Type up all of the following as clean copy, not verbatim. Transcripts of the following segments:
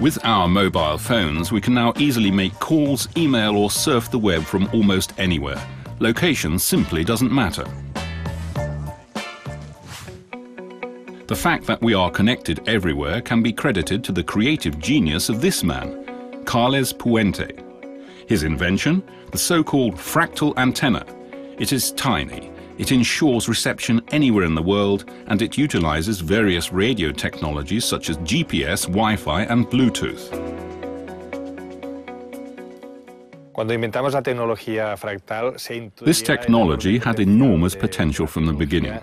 With our mobile phones, we can now easily make calls, email or surf the web from almost anywhere. Location simply doesn't matter. The fact that we are connected everywhere can be credited to the creative genius of this man, Carles Puente. His invention, the so-called fractal antenna. It is tiny, it ensures reception anywhere in the world, and it utilizes various radio technologies such as GPS, Wi-Fi and Bluetooth. This technology had enormous potential from the beginning,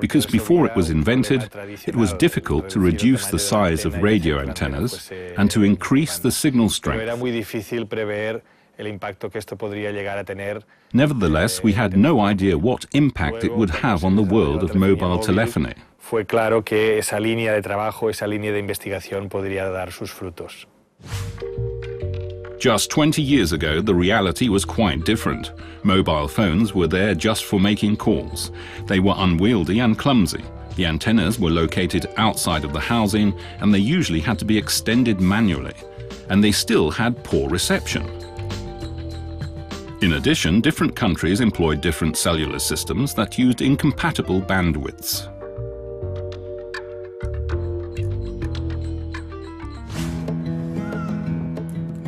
because before it was invented, it was difficult to reduce the size of radio antennas and to increase the signal strength. Nevertheless, we had no idea what impact it would have on the world of mobile telephony. Just 20 years ago, the reality was quite different. Mobile phones were there just for making calls. They were unwieldy and clumsy. The antennas were located outside of the housing, and they usually had to be extended manually. And they still had poor reception. In addition, different countries employed different cellular systems that used incompatible bandwidths.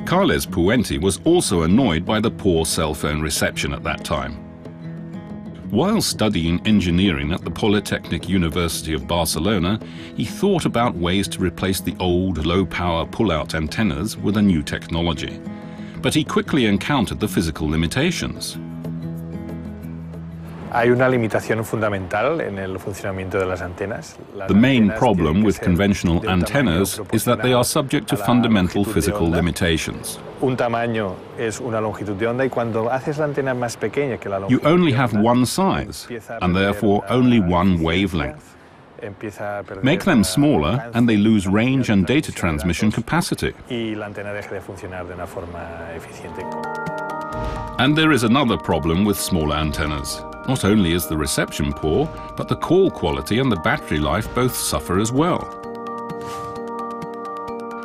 Carles Puente was also annoyed by the poor cell phone reception at that time. While studying engineering at the Polytechnic University of Barcelona, he thought about ways to replace the old low-power pull-out antennas with a new technology. But he quickly encountered the physical limitations. The main problem with conventional antennas is that they are subject to fundamental physical limitations. You only have one size, and therefore only one wavelength. Make them smaller and they lose range and data transmission capacity. And there is another problem with small antennas. Not only is the reception poor, but the call quality and the battery life both suffer as well.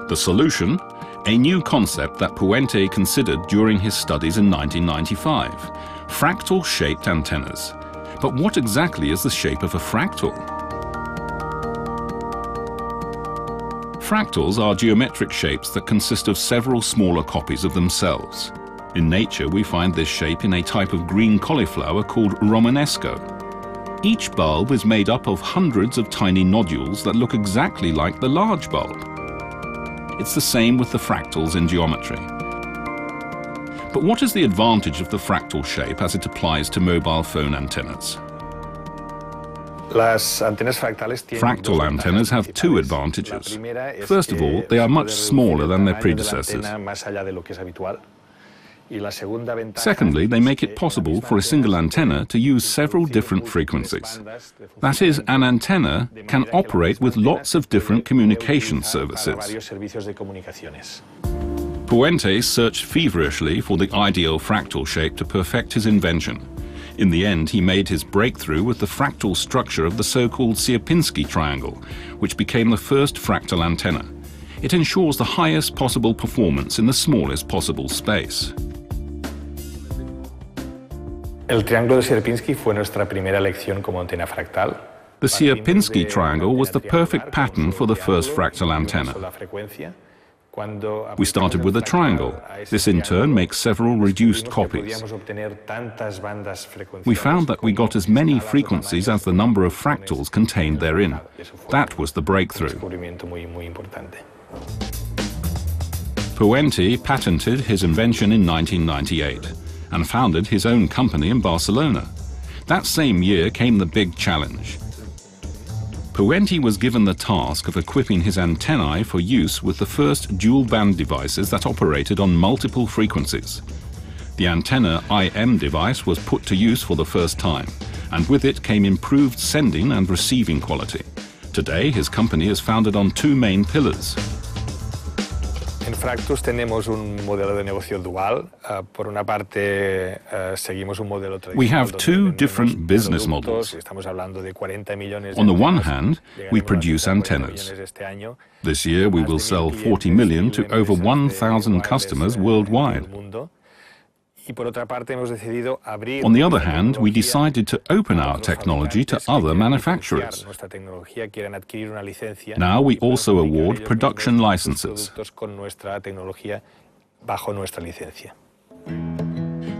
The solution? A new concept that Puente considered during his studies in 1995. Fractal-shaped antennas. But what exactly is the shape of a fractal? Fractals are geometric shapes that consist of several smaller copies of themselves. In nature, we find this shape in a type of green cauliflower called Romanesco. Each bulb is made up of hundreds of tiny nodules that look exactly like the large bulb. It's the same with the fractals in geometry. But what is the advantage of the fractal shape as it applies to mobile phone antennas? Fractal antennas have two advantages. First of all, they are much smaller than their predecessors. Secondly, they make it possible for a single antenna to use several different frequencies. That is, an antenna can operate with lots of different communication services. Puente searched feverishly for the ideal fractal shape to perfect his invention. In the end, he made his breakthrough with the fractal structure of the so-called Sierpinski triangle, which became the first fractal antenna. It ensures the highest possible performance in the smallest possible space. El triángulo de Sierpinski fue nuestra primera lección como antena fractal. The Sierpinski triangle was the perfect pattern for the first fractal antenna. We started with a triangle. This in turn makes several reduced copies. We found that we got as many frequencies as the number of fractals contained therein. That was the breakthrough. Puente patented his invention in 1998 and founded his own company in Barcelona. That same year came the big challenge. Puente was given the task of equipping his antennae for use with the first dual-band devices that operated on multiple frequencies. The antenna IM device was put to use for the first time, and with it came improved sending and receiving quality. Today, his company is founded on two main pillars. En Fractus tenemos un modelo de negocio dual. Por una parte, seguimos un modelo tradicional. We have two different business models. Estamos hablando de 40 millones. On the one hand, we produce antennas. This year we will sell 40 million to over 1,000 customers worldwide. On the other hand, we decided to open our technology to other manufacturers. Now we also award production licenses.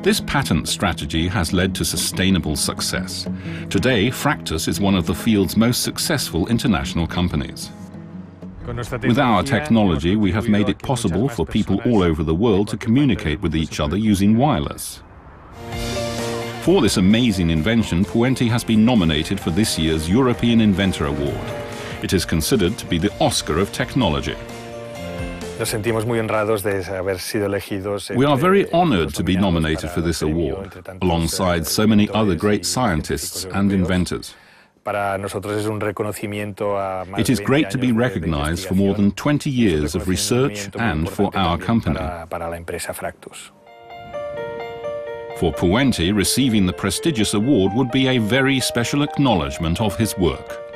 This patent strategy has led to sustainable success. Today, Fractus is one of the field's most successful international companies. With our technology, we have made it possible for people all over the world to communicate with each other using wireless. For this amazing invention, Puente has been nominated for this year's European Inventor Award. It is considered to be the Oscar of technology. We are very honored to be nominated for this award, alongside so many other great scientists and inventors. It is great to be recognized for more than 20 years of research and for our company. For Puente, receiving the prestigious award would be a very special acknowledgement of his work.